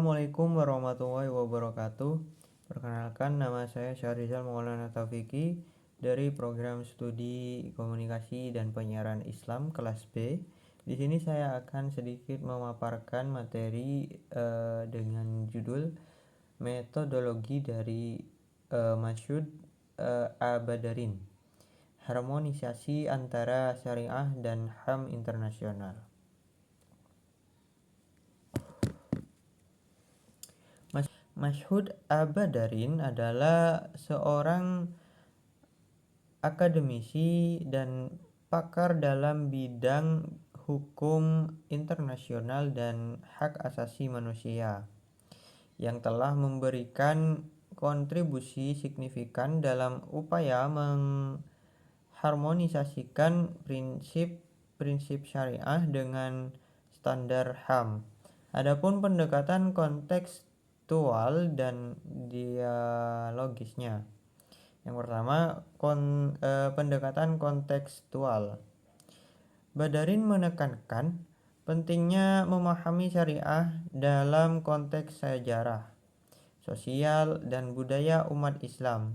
Assalamualaikum warahmatullahi wabarakatuh. Perkenalkan, nama saya Syahrizal Maulana Taufiki dari program studi komunikasi dan penyiaran Islam kelas B. Di sini saya akan sedikit memaparkan materi dengan judul metodologi dari Masyhud Abadarin, harmonisasi antara syariah dan HAM internasional. Masyhud Abadarin adalah seorang akademisi dan pakar dalam bidang hukum internasional dan hak asasi manusia yang telah memberikan kontribusi signifikan dalam upaya mengharmonisasikan prinsip-prinsip syariah dengan standar HAM. Adapun pendekatan kontekstual dan dialogisnya. Yang pertama, pendekatan kontekstual. Badarin menekankan pentingnya memahami syariah dalam konteks sejarah, sosial, dan budaya umat Islam.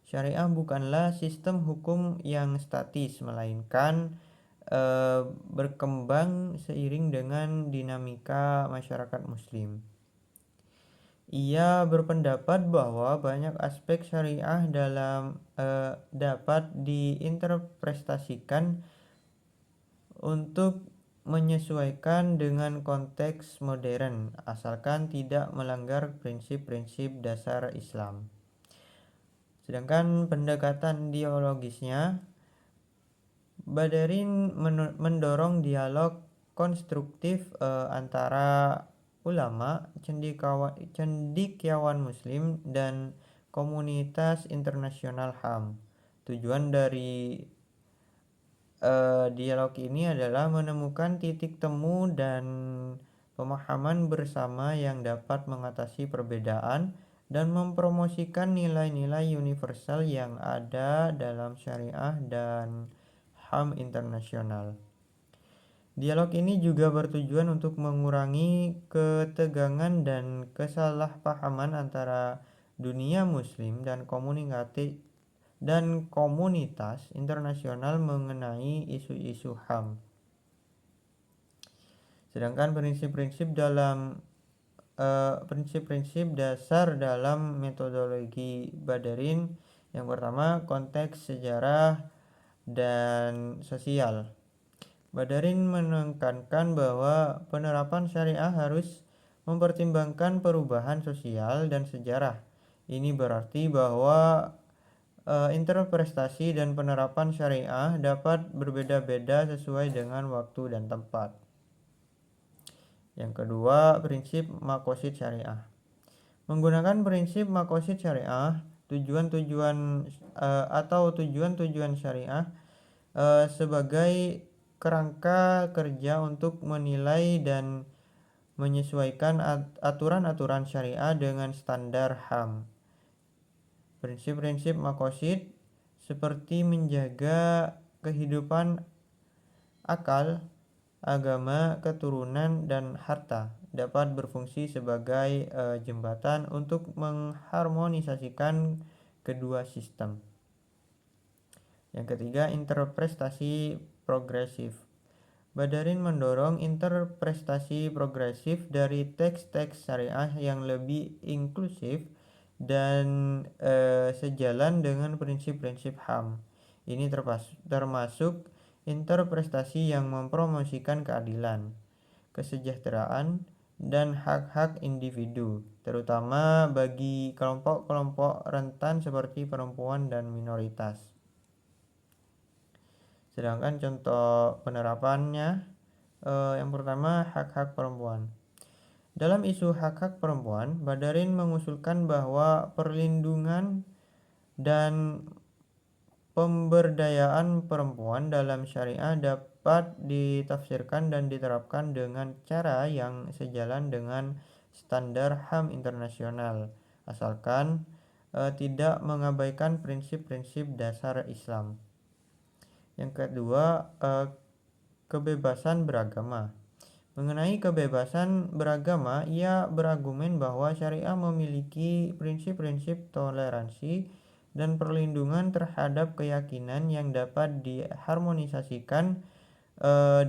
Syariah bukanlah sistem hukum yang statis, melainkan berkembang seiring dengan dinamika masyarakat Muslim. Ia berpendapat bahwa banyak aspek syariah dapat diinterpretasikan untuk menyesuaikan dengan konteks modern, asalkan tidak melanggar prinsip-prinsip dasar Islam. Sedangkan pendekatan dialogisnya, Badarin mendorong dialog konstruktif antara ulama, cendekiawan Muslim, dan komunitas internasional HAM. Tujuan dari dialog ini adalah menemukan titik temu dan pemahaman bersama yang dapat mengatasi perbedaan dan mempromosikan nilai-nilai universal yang ada dalam syariah dan HAM internasional. Dialog ini juga bertujuan untuk mengurangi ketegangan dan kesalahpahaman antara dunia Muslim dan komunitas internasional mengenai isu-isu HAM. Sedangkan prinsip-prinsip dasar dalam metodologi Badarin, yang pertama, konteks sejarah dan sosial. Badarin menekankan bahwa penerapan syariah harus mempertimbangkan perubahan sosial dan sejarah. Ini berarti bahwa interpretasi dan penerapan syariah dapat berbeda-beda sesuai dengan waktu dan tempat. Yang kedua, prinsip maqasid syariah. Menggunakan prinsip maqasid syariah, tujuan-tujuan syariah sebagai kerangka kerja untuk menilai dan menyesuaikan aturan-aturan syariah dengan standar HAM. Prinsip-prinsip maqasid seperti menjaga kehidupan akal, agama, keturunan, dan harta dapat berfungsi sebagai jembatan untuk mengharmonisasikan kedua sistem. Yang ketiga, interpretasi progresif. Badarin mendorong interpretasi progresif dari teks-teks syariah yang lebih inklusif dan sejalan dengan prinsip-prinsip HAM. Ini termasuk interpretasi yang mempromosikan keadilan, kesejahteraan, dan hak-hak individu, terutama bagi kelompok-kelompok rentan seperti perempuan dan minoritas. Sedangkan contoh penerapannya, yang pertama, hak-hak perempuan. Dalam isu hak-hak perempuan, Badarin mengusulkan bahwa perlindungan dan pemberdayaan perempuan dalam syariah dapat ditafsirkan dan diterapkan dengan cara yang sejalan dengan standar HAM internasional, asalkan tidak mengabaikan prinsip-prinsip dasar Islam. Yang kedua, kebebasan beragama. Mengenai kebebasan beragama, ia berargumen bahwa syariah memiliki prinsip-prinsip toleransi dan perlindungan terhadap keyakinan yang dapat diharmonisasikan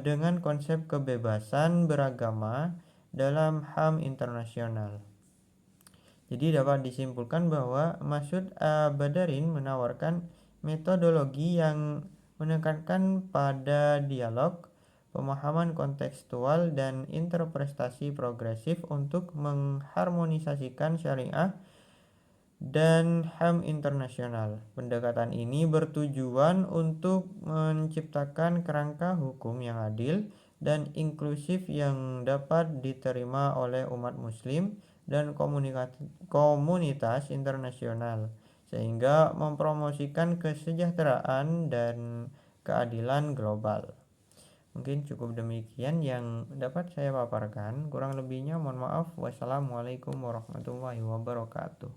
dengan konsep kebebasan beragama dalam HAM internasional. Jadi dapat disimpulkan bahwa Masud Badarin menawarkan metodologi yang menekankan pada dialog, pemahaman kontekstual, dan interpretasi progresif untuk mengharmonisasikan syariah dan HAM internasional. Pendekatan ini bertujuan untuk menciptakan kerangka hukum yang adil dan inklusif yang dapat diterima oleh umat muslim dan komunitas internasional, sehingga mempromosikan kesejahteraan dan keadilan global. Mungkin cukup demikian yang dapat saya paparkan. Kurang lebihnya mohon maaf. Wassalamualaikum warahmatullahi wabarakatuh.